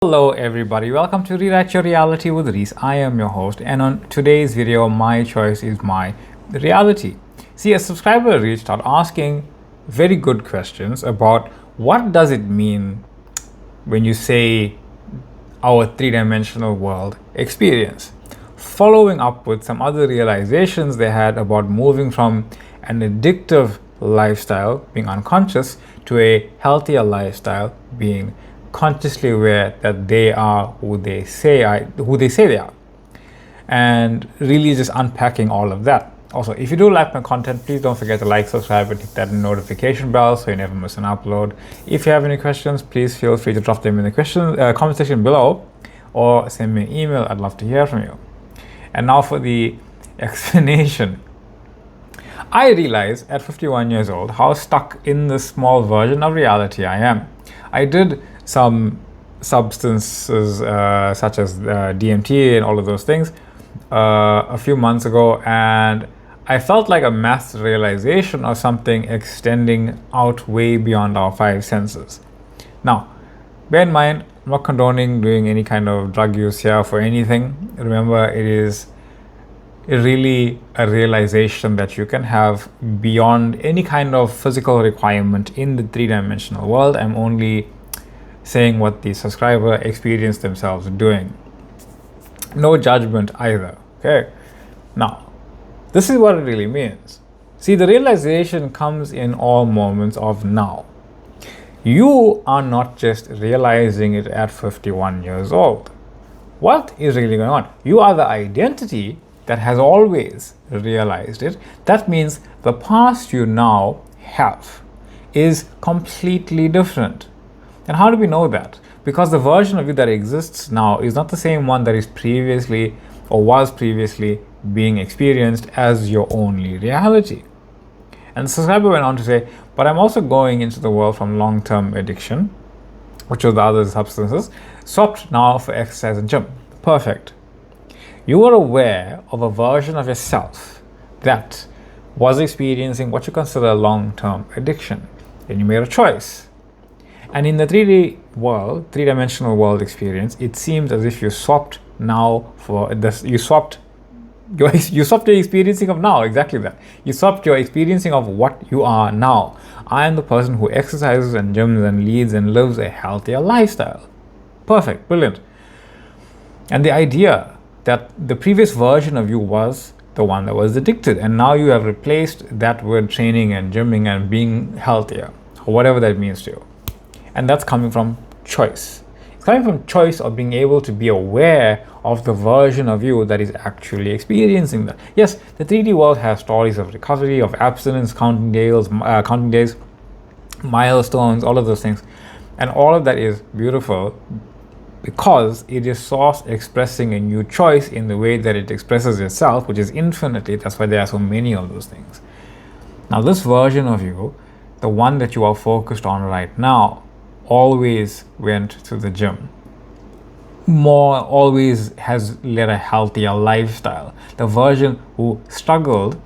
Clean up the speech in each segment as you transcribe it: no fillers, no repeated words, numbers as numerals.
Hello everybody, welcome to Rewrite Your Reality with Reese. I am your host, and on today's video, my choice is my reality. See, a subscriber reached out asking very good questions about what does it mean when you say our three-dimensional world experience. Following up with some other realizations they had about moving from an addictive lifestyle, being unconscious, to a healthier lifestyle, being consciously aware that they are who they say they are, and really just unpacking all of that. Also, if you do like my content, please don't forget to like, subscribe, and hit that notification bell so you never miss an upload. If you have any questions, please feel free to drop them in the comment section below, or send me an email. I'd love to hear from you. And now for the explanation. I realize at 51 years old how stuck in this small version of reality I am. I did some substances such as DMT and all of those things a few months ago, and I felt like a mass realization of something extending out way beyond our five senses. Now, bear in mind, I'm not condoning doing any kind of drug use here for anything. Remember, it is really a realization that you can have beyond any kind of physical requirement in the three-dimensional world. I'm only saying what the subscriber experienced themselves doing. No judgment either, okay? Now, this is what it really means. See, the realization comes in all moments of now. You are not just realizing it at 51 years old. What is really going on? You are the identity that has always realized it. That means the past you now have is completely different. And how do we know that? Because the version of you that exists now is not the same one that is previously or was previously being experienced as your only reality. And the subscriber went on to say, but I'm also going into the world from long-term addiction, which was the other substances, swapped now for exercise and gym. Perfect. You are aware of a version of yourself that was experiencing what you consider long-term addiction. Then you made a choice. And in the 3D world, three-dimensional world experience, it seems as if you swapped now for this. You swapped your experiencing of now, exactly that. You swapped your experiencing of what you are now. I am the person who exercises and gyms and leads and lives a healthier lifestyle. Perfect, brilliant. And the idea that the previous version of you was the one that was addicted, and now you have replaced that with training and gymming and being healthier, or whatever that means to you. And that's coming from choice. It's coming from choice of being able to be aware of the version of you that is actually experiencing that. Yes, the 3D world has stories of recovery, of abstinence, counting days, milestones, all of those things. And all of that is beautiful because it is Source expressing a new choice in the way that it expresses itself, which is infinitely. That's why there are so many of those things. Now, this version of you, the one that you are focused on right now, always went to the gym. Always has led a healthier lifestyle. The version who struggled,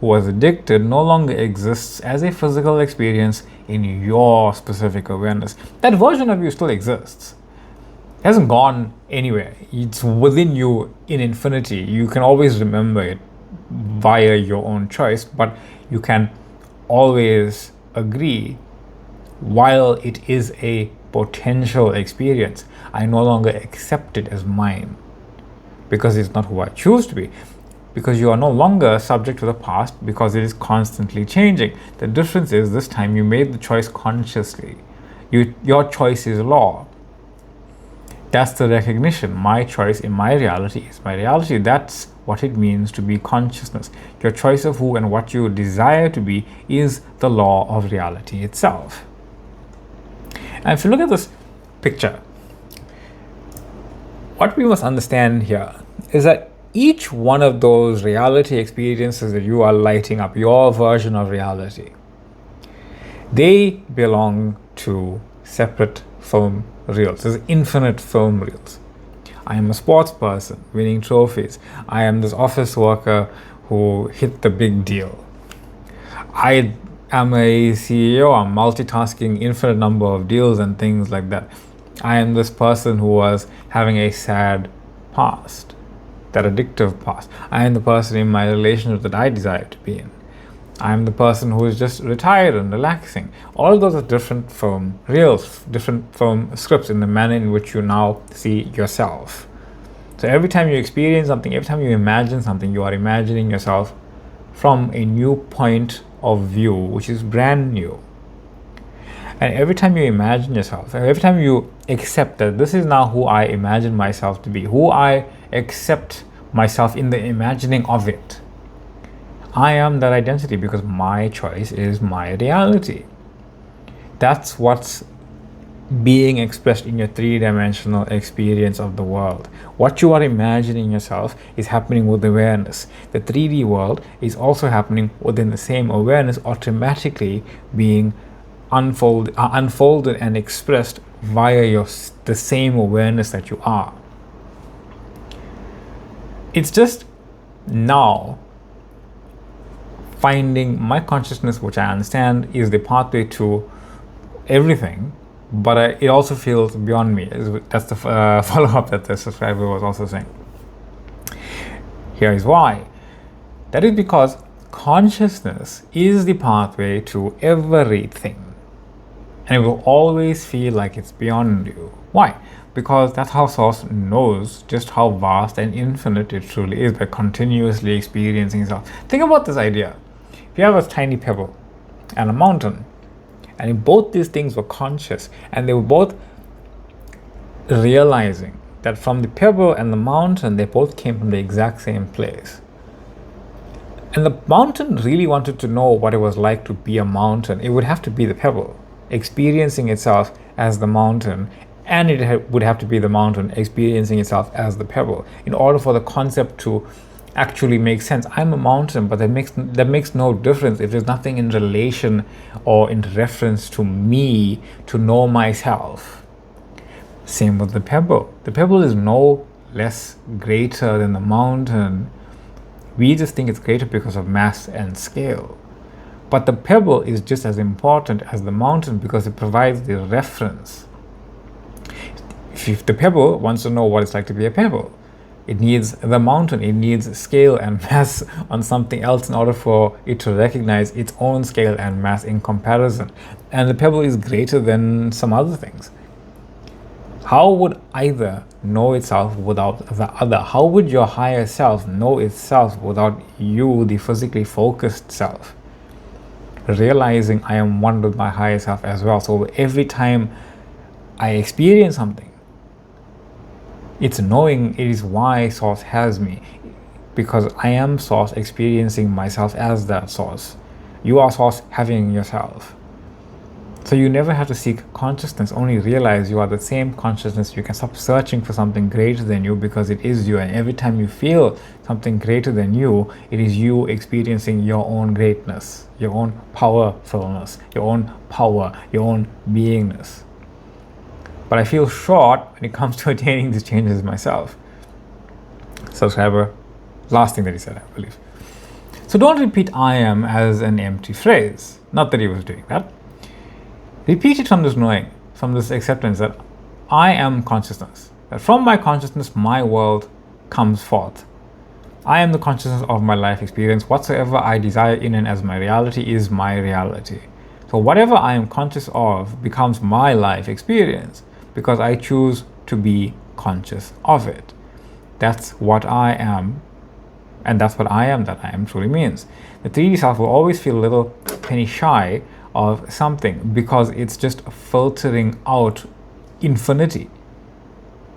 who was addicted, no longer exists as a physical experience in your specific awareness. That version of you still exists. It hasn't gone anywhere. It's within you in infinity. You can always remember it via your own choice, but you can always agree, while it is a potential experience, I no longer accept it as mine because it's not who I choose to be. Because you are no longer subject to the past because it is constantly changing. The difference is this time you made the choice consciously. Your choice is law. That's the recognition. My choice in my reality is my reality. That's what it means to be consciousness. Your choice of who and what you desire to be is the law of reality itself. And if you look at this picture, what we must understand here is that each one of those reality experiences that you are lighting up, your version of reality, they belong to separate film reels. There's infinite film reels. I am a sports person winning trophies. I am this office worker who hit the big deal. I am a CEO. I'm multitasking infinite number of deals and things like that. I am this person who was having a sad past, that addictive past. I am the person in my relationship that I desire to be in. I am the person who is just retired and relaxing. All of those are different from different from scripts in the manner in which you now see yourself. So every time you experience something, every time you imagine something, you are imagining yourself from a new point of view, which is brand new. And every time you imagine yourself, every time you accept that this is now who I imagine myself to be, who I accept myself in the imagining of it, I am that identity because my choice is my reality. That's what's being expressed in your three-dimensional experience of the world. What you are imagining yourself is happening with awareness. The 3D world is also happening within the same awareness, automatically being unfolded and expressed via the same awareness that you are. It's just now finding my consciousness, which I understand is the pathway to everything, but it also feels beyond me. That's the follow-up that the subscriber was also saying. Here is why. That is because consciousness is the pathway to everything. And it will always feel like it's beyond you. Why? Because that's how Source knows just how vast and infinite it truly is by continuously experiencing itself. Think about this idea. If you have a tiny pebble and a mountain, and if both these things were conscious and they were both realizing that from the pebble and the mountain, they both came from the exact same place. And the mountain really wanted to know what it was like to be a mountain. It would have to be the pebble experiencing itself as the mountain, and it would have to be the mountain experiencing itself as the pebble in order for the concept to actually make sense. I'm a mountain, but that makes no difference if there's nothing in relation or in reference to me to know myself. Same with the pebble. The pebble is no less greater than the mountain. We just think it's greater because of mass and scale. But the pebble is just as important as the mountain because it provides the reference. If the pebble wants to know what it's like to be a pebble, it needs the mountain, it needs scale and mass on something else in order for it to recognize its own scale and mass in comparison. And the pebble is greater than some other things. How would either know itself without the other? How would your higher self know itself without you, the physically focused self? Realizing I am one with my higher self as well. So every time I experience something, it's knowing it is why Source has me, because I am Source experiencing myself as that Source. You are Source having yourself. So you never have to seek consciousness, only realize you are the same consciousness. You can stop searching for something greater than you because it is you. And every time you feel something greater than you, it is you experiencing your own greatness, your own powerfulness, your own power, your own beingness. But I feel short when it comes to attaining these changes myself. Subscriber, last thing that he said, I believe. So don't repeat I am as an empty phrase. Not that he was doing that. Repeat it from this knowing, from this acceptance that I am consciousness. That from my consciousness, my world comes forth. I am the consciousness of my life experience. Whatsoever I desire in and as my reality is my reality. So whatever I am conscious of becomes my life experience because I choose to be conscious of it. That's what I am, and that's what I am that I am truly means. The 3D self will always feel a little penny shy of something because it's just filtering out infinity,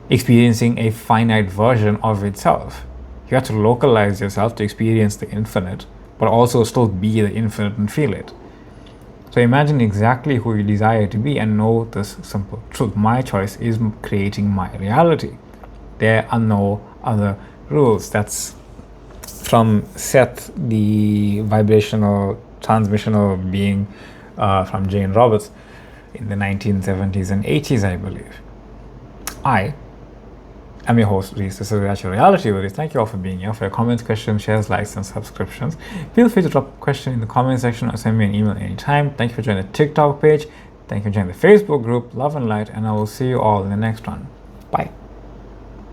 experiencing a finite version of itself. You have to localize yourself to experience the infinite, but also still be the infinite and feel it. So imagine exactly who you desire to be and know this simple truth. My choice is creating my reality. There are no other rules. That's from Seth, the vibrational transmissional being from Jane Roberts in the 1970s and 80s, I believe. I am your host, Reese. This is Actual Reality with Reese. Thank you all for being here. For your comments, questions, shares, likes, and subscriptions. Feel free to drop a question in the comment section or send me an email anytime. Thank you for joining the TikTok page. Thank you for joining the Facebook group, Love and Light, and I will see you all in the next one. Bye.